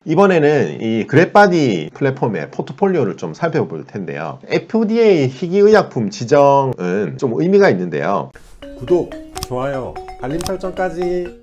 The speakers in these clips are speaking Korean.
이번에는 이 그랩바디 플랫폼의 포트폴리오를 좀 살펴볼 텐데요. FDA 희귀의약품 지정은 좀 의미가 있는데요. 구독, 좋아요, 알림 설정까지.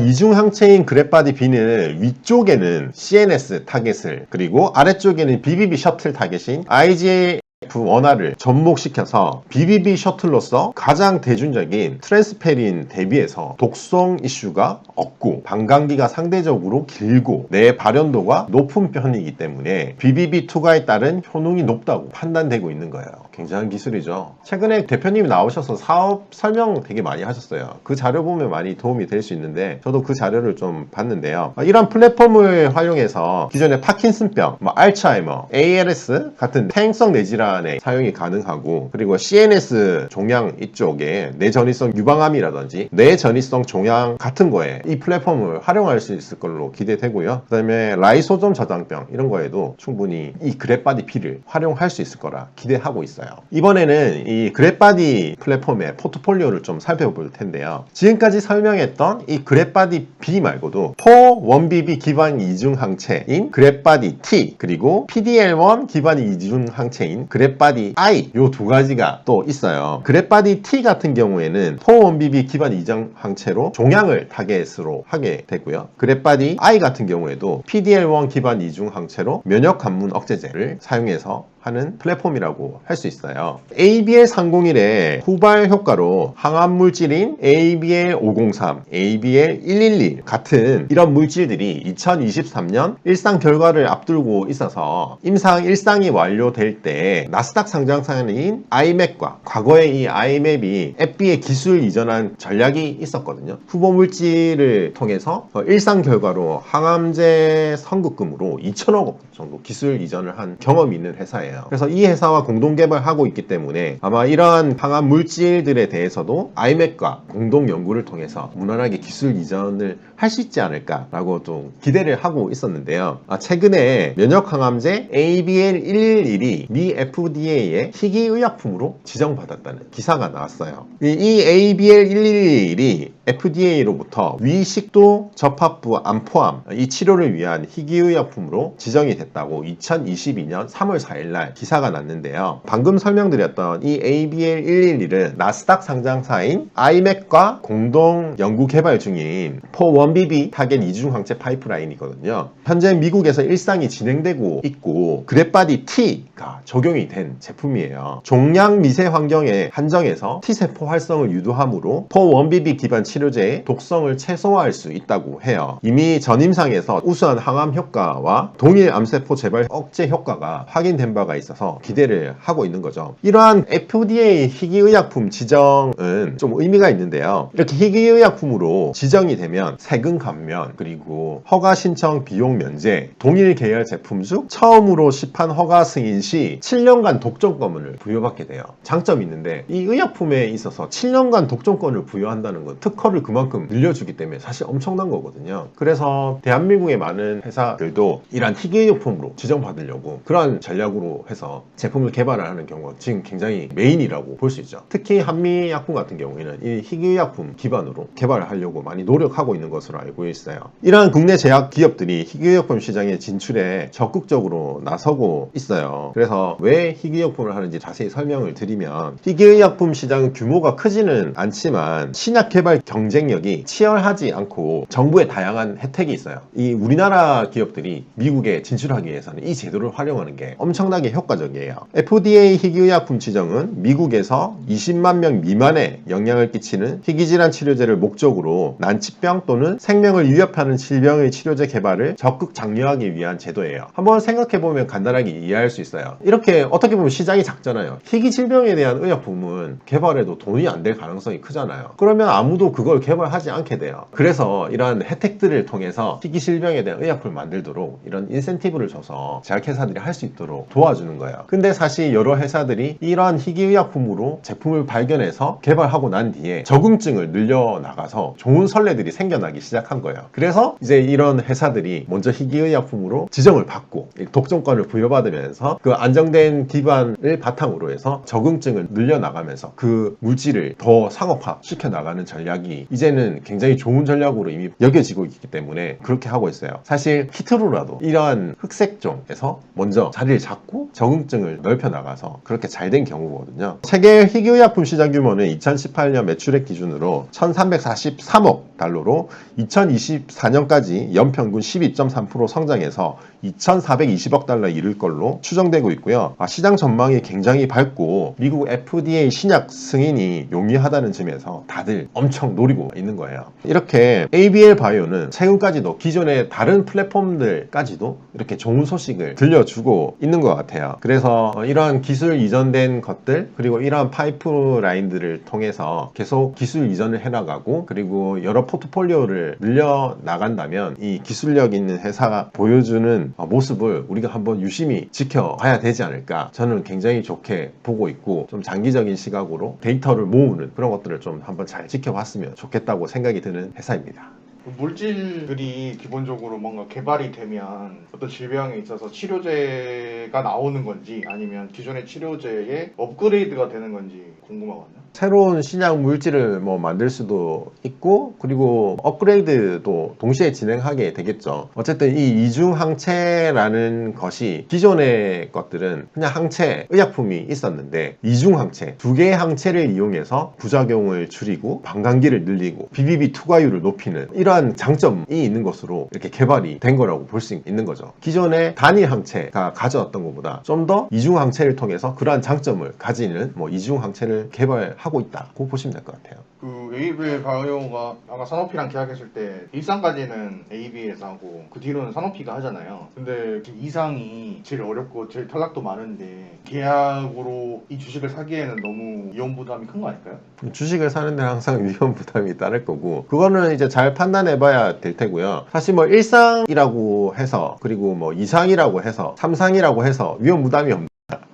이중항체인 그랩바디 B는 위쪽에는 CNS 타겟을, 그리고 아래쪽에는 BBB 셔틀 타겟인 IgF 원화를 접목시켜서 BBB 셔틀로서 가장 대중적인 트랜스페린 대비해서 독성 이슈가 없고 방광기가 상대적으로 길고 내 발현도가 높은 편이기 때문에 BBB 투과에 따른 효능이 높다고 판단되고 있는 거예요. 굉장한 기술이죠. 최근에 대표님이 나오셔서 사업 설명 되게 많이 하셨어요. 그 자료 보면 많이 도움이 될 수 있는데 저도 그 자료를 좀 봤는데요. 이런 플랫폼을 활용해서 기존의 파킨슨병, 알츠하이머, ALS 같은 퇴행성 뇌질환에 사용이 가능하고, 그리고 CNS 종양 이쪽에 뇌전이성 유방암이라든지 뇌전이성 종양 같은 거에 이 플랫폼을 활용할 수 있을 걸로 기대되고요. 그 다음에 라이소좀 저장병 이런 거에도 충분히 이 그랩바디 B를 활용할 수 있을 거라 기대하고 있어요. 이번에는 이 그랩바디 플랫폼의 포트폴리오를 좀 살펴볼 텐데요. 지금까지 설명했던 이 그랩바디 B 말고도 4-1BB 기반 이중항체인 그랩바디 T, 그리고 PDL1 기반 이중항체인 그랩바디 I, 요 두 가지가 또 있어요. 그랩바디 T 같은 경우에는 4-1BB 기반 이중항체로 종양을 타겟으로 하게 되고요. 그랩바디 I 같은 경우에도 PDL1 기반 이중항체로 면역 관문 억제제를 사용해서 하는 플랫폼이라고 할 수 있어요. ABL301의 후발 효과로 항암 물질인 ABL503, ABL111 같은 이런 물질들이 2023년 일상 결과를 앞두고 있어서 임상 일상이 완료될 때 나스닥 상장사인 IMAP과 과거에 이 IMAP이 FB에 기술 이전한 전략이 있었거든요. 후보 물질을 통해서 일상 결과로 항암제 선급금으로 2천억 원 정도 기술 이전을 한 경험이 있는 회사예요. 그래서 이 회사와 공동 개발하고 있기 때문에 아마 이러한 항암 물질들에 대해서도 IMAP과 공동 연구를 통해서 무난하게 기술 이전을 할 수 있지 않을까라고 좀 기대를 하고 있었는데요. 최근에 면역항암제 ABL111이 미 FDA의 희귀의약품으로 지정받았다는 기사가 나왔어요. 이 ABL111이 FDA로부터 위식도 접합부 암포암 이 치료를 위한 희귀의약품으로 지정이 됐다고 2022년 3월 4일날 기사가 났는데요. 방금 설명드렸던 이 ABL111은 나스닥 상장사인 IMAP과 공동 연구 개발 중인 4-1BB 타겟 이중항체 파이프라인이거든요. 현재 미국에서 일상이 진행되고 있고 그랩바디 T가 적용이 된 제품이에요. 종양 미세 환경에 한정해서 T세포 활성을 유도함으로 4-1BB 기반 치료제의 독성을 최소화할 수 있다고 해요. 이미 전임상에서 우수한 항암 효과와 동일 암세포 재발 억제 효과가 확인된 바가 있어서 기대를 하고 있는 거죠. 이러한 FDA 희귀의약품 지정은 좀 의미가 있는데요. 이렇게 희귀의약품으로 지정이 되면 세금 감면, 그리고 허가 신청 비용 면제, 동일 계열 제품 중 처음으로 시판 허가 승인 시 7년간 독점권을 부여받게 돼요. 장점이 있는데 이 의약품에 있어서 7년간 독점권을 부여한다는 건 특허를 그만큼 늘려주기 때문에 사실 엄청난 거거든요. 그래서 대한민국의 많은 회사들도 이러한 희귀의약품으로 지정받으려고 그러한 전략으로 해서 제품을 개발을 하는 경우가 지금 굉장히 메인이라고 볼 수 있죠. 특히 한미약품 같은 경우에는 이 희귀의약품 기반으로 개발을 하려고 많이 노력하고 있는 것으로 알고 있어요. 이러한 국내 제약 기업들이 희귀의약품 시장에 진출에 적극적으로 나서고 있어요. 그래서 왜 희귀의약품을 하는지 자세히 설명을 드리면, 희귀의약품 시장 규모가 크지는 않지만 신약 개발 경쟁력이 치열하지 않고 정부의 다양한 혜택이 있어요. 이 우리나라 기업들이 미국에 진출하기 위해서는 이 제도를 활용하는 게 엄청나게 효과적이에요. FDA 희귀의약품 지정은 미국에서 20만 명 미만에 영향을 끼치는 희귀질환 치료제를 목적으로 난치병 또는 생명을 위협하는 질병의 치료제 개발을 적극 장려하기 위한 제도예요. 한번 생각해보면 간단하게 이해할 수 있어요. 이렇게 어떻게 보면 시장이 작잖아요. 희귀 질병에 대한 의약품은 개발해도 돈이 안 될 가능성이 크잖아요. 그러면 아무도 그걸 개발하지 않게 돼요. 그래서 이런 혜택들을 통해서 희귀 질병에 대한 의약품을 만들도록 이런 인센티브를 줘서 제약회사들이 할 수 있도록 도와주는 거예요. 근데 사실 여러 회사들이 이러한 희귀의약품으로 제품을 발견해서 개발하고 난 뒤에 적응증을 늘려나가서 좋은 선례들이 생겨나기 시작한 거예요. 그래서 이제 이런 회사들이 먼저 희귀의약품으로 지정을 받고 독점권을 부여받으면서 그 안정된 기반을 바탕으로 해서 적응증을 늘려나가면서 그 물질을 더 상업화 시켜나가는 전략이 전략이 이제는 굉장히 좋은 전략으로 이미 여겨지고 있기 때문에 그렇게 하고 있어요. 사실 히트로라도 이러한 흑색종에서 먼저 자리를 잡고 적응증을 넓혀 나가서 그렇게 잘 된 경우거든요. 세계 희귀의약품 시장 규모는 2018년 매출액 기준으로 1343억 달러로 2024년까지 연평균 12.3% 성장해서 2420억 달러에 이를 걸로 추정되고 있고요. 시장 전망이 굉장히 밝고 미국 FDA 신약 승인이 용이하다는 점에서 다들 엄청 노리고 있는 거예요. 이렇게 ABL 바이오는 최근까지도 기존의 다른 플랫폼들까지도 이렇게 좋은 소식을 들려주고 있는 것 같아요. 그래서 이러한 기술 이전된 것들 그리고 이러한 파이프라인들을 통해서 계속 기술 이전을 해나가고 그리고 여러 포트폴리오를 늘려 나간다면 이 기술력 있는 회사가 보여주는 모습을 우리가 한번 유심히 지켜봐야 되지 않을까, 저는 굉장히 좋게 보고 있고 좀 장기적인 시각으로 데이터를 모으는 그런 것들을 좀 한번 잘 지켜봤으면 좋겠다고 생각이 드는 회사입니다. 물질들이 기본적으로 뭔가 개발이 되면 어떤 질병에 있어서 치료제가 나오는 건지 아니면 기존의 치료제에 업그레이드가 되는 건지 궁금하거든요. 새로운 신약 물질을 만들 수도 있고 그리고 업그레이드도 동시에 진행하게 되겠죠. 어쨌든 이 이중항체라는 것이 기존의 것들은 그냥 항체, 의약품이 있었는데 이중항체, 두 개의 항체를 이용해서 부작용을 줄이고 방광기를 늘리고 BBB 투과율을 높이는 이러한 장점이 있는 것으로 이렇게 개발이 된 거라고 볼 수 있는 거죠. 기존의 단일 항체가 가져왔던 것보다 좀 더 이중항체를 통해서 그러한 장점을 가지는 이중항체를 개발하고 있다고 보시면 될 것 같아요. 그 ABL 바이오가 아까 산오피랑 계약했을 때 일상까지는 ABL에서 하고 그 뒤로는 산오피가 하잖아요. 근데 그 이상이 제일 어렵고 제일 탈락도 많은데 계약으로 이 주식을 사기에는 너무 위험 부담이 큰 거 아닐까요? 주식을 사는 데는 항상 위험 부담이 따를 거고 그거는 이제 잘 판단해 봐야 될 테고요. 사실 일상이라고 해서 그리고 이상이라고 해서 삼상이라고 해서 위험 부담이 없는,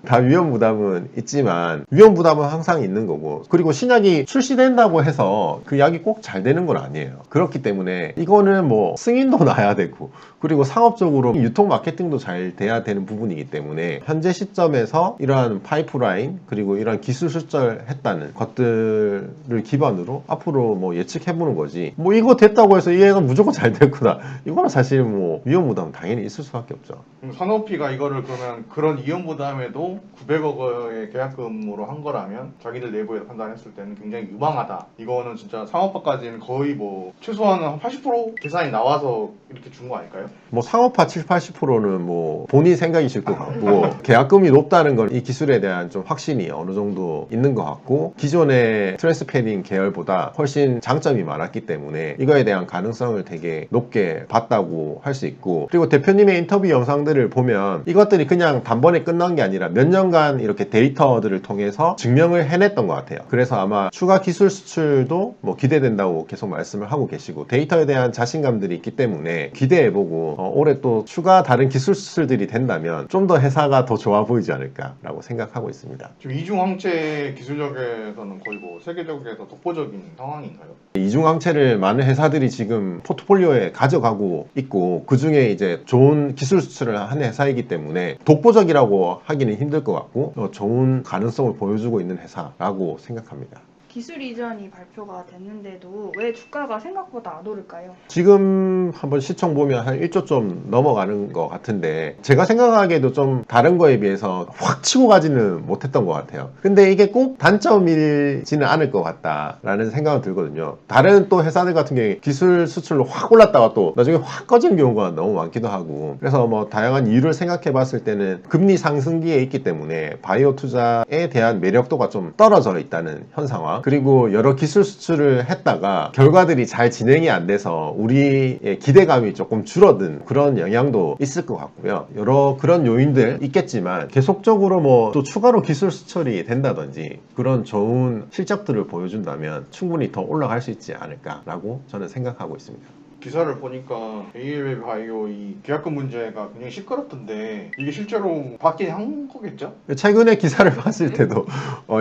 다 위험 부담은 있지만 위험 부담은 항상 있는 거고, 그리고 신약이 출시된다고 해서 그 약이 꼭 잘 되는 건 아니에요. 그렇기 때문에 이거는 승인도 나야 되고 그리고 상업적으로 유통 마케팅도 잘 돼야 되는 부분이기 때문에 현재 시점에서 이러한 파이프라인 그리고 이러한 기술 수출했다는 것들을 기반으로 앞으로 예측해보는 거지, 이거 됐다고 해서 얘가 무조건 잘 됐구나, 이거는 사실 위험 부담은 당연히 있을 수밖에 없죠. 산오피가 이거를 그러면 그런 위험 부담에도 900억 원의 계약금으로 한 거라면 자기들 내부에서 판단했을 때는 굉장히 유망하다. 이거는 진짜 상업화까지는 거의 최소한 한 80% 계산이 나와서 이렇게 준 거 아닐까요? 상업화 7, 80%는 본인 생각이실 것 같고 계약금이 높다는 건 이 기술에 대한 좀 확신이 어느 정도 있는 것 같고 기존의 트랜스패딩 계열보다 훨씬 장점이 많았기 때문에 이거에 대한 가능성을 되게 높게 봤다고 할 수 있고, 그리고 대표님의 인터뷰 영상들을 보면 이것들이 그냥 단번에 끝난 게 아니라 몇 년간 이렇게 데이터들을 통해서 증명을 해냈던 것 같아요. 그래서 아마 추가 기술 수출도 기대된다고 계속 말씀을 하고 계시고 데이터에 대한 자신감들이 있기 때문에 기대해보고 올해 또 추가 다른 기술 수출들이 된다면 좀 더 회사가 더 좋아 보이지 않을까라고 생각하고 있습니다. 지금 이중항체 기술력에서는 거의 세계적에서 독보적인 상황인가요? 이중항체를 많은 회사들이 지금 포트폴리오에 가져가고 있고 그 중에 이제 좋은 기술 수출을 하는 회사이기 때문에 독보적이라고 하기는 힘들 것 같고 좋은 가능성을 보여주고 있는 회사라고 생각합니다. 기술 이전이 발표가 됐는데도 왜 주가가 생각보다 안 오를까요? 지금 한번 시총 보면 한 1조 좀 넘어가는 것 같은데 제가 생각하기에도 좀 다른 거에 비해서 확 치고 가지는 못했던 것 같아요. 근데 이게 꼭 단점이지는 않을 것 같다라는 생각은 들거든요. 다른 또 회사들 같은 경우에 기술 수출로 확 올랐다가 또 나중에 확 꺼진 경우가 너무 많기도 하고, 그래서 다양한 이유를 생각해 봤을 때는 금리 상승기에 있기 때문에 바이오 투자에 대한 매력도가 좀 떨어져 있다는 현상화, 그리고 여러 기술 수출을 했다가 결과들이 잘 진행이 안 돼서 우리의 기대감이 조금 줄어든 그런 영향도 있을 것 같고요. 여러 그런 요인들 있겠지만 계속적으로 또 추가로 기술 수출이 된다든지 그런 좋은 실적들을 보여준다면 충분히 더 올라갈 수 있지 않을까라고 저는 생각하고 있습니다. 기사를 보니까 ALB 바이오 이 계약금 문제가 굉장히 시끄럽던데 이게 실제로 받긴 한 거겠죠? 최근에 기사를 봤을 때도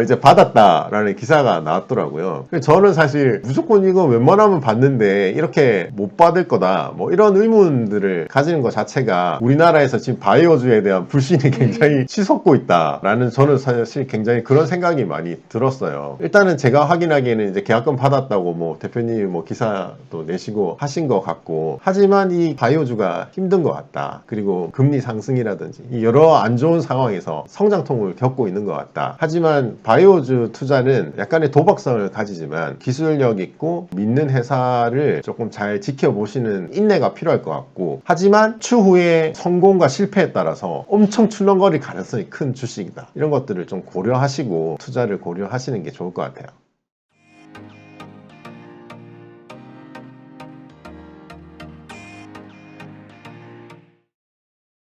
이제 받았다라는 기사가 나왔더라고요. 저는 사실 무조건 이거 웬만하면 받는데 이렇게 못 받을 거다 뭐 이런 의문들을 가지는 것 자체가 우리나라에서 지금 바이오주에 대한 불신이 굉장히 치솟고 있다라는 저는 사실 굉장히 그런 생각이 많이 들었어요. 일단은 제가 확인하기에는 이제 계약금 받았다고 뭐 대표님이 뭐 기사도 내시고 하신 것 같고, 하지만 이 바이오주가 힘든 것 같다. 그리고 금리 상승이라든지 이 여러 안 좋은 상황에서 성장통을 겪고 있는 것 같다. 하지만 바이오주 투자는 약간의 도박성을 가지지만 기술력 있고 믿는 회사를 조금 잘 지켜보시는 인내가 필요할 것 같고, 하지만 추후에 성공과 실패에 따라서 엄청 출렁거릴 가능성이 큰 주식이다. 이런 것들을 좀 고려하시고 투자를 고려하시는 게 좋을 것 같아요.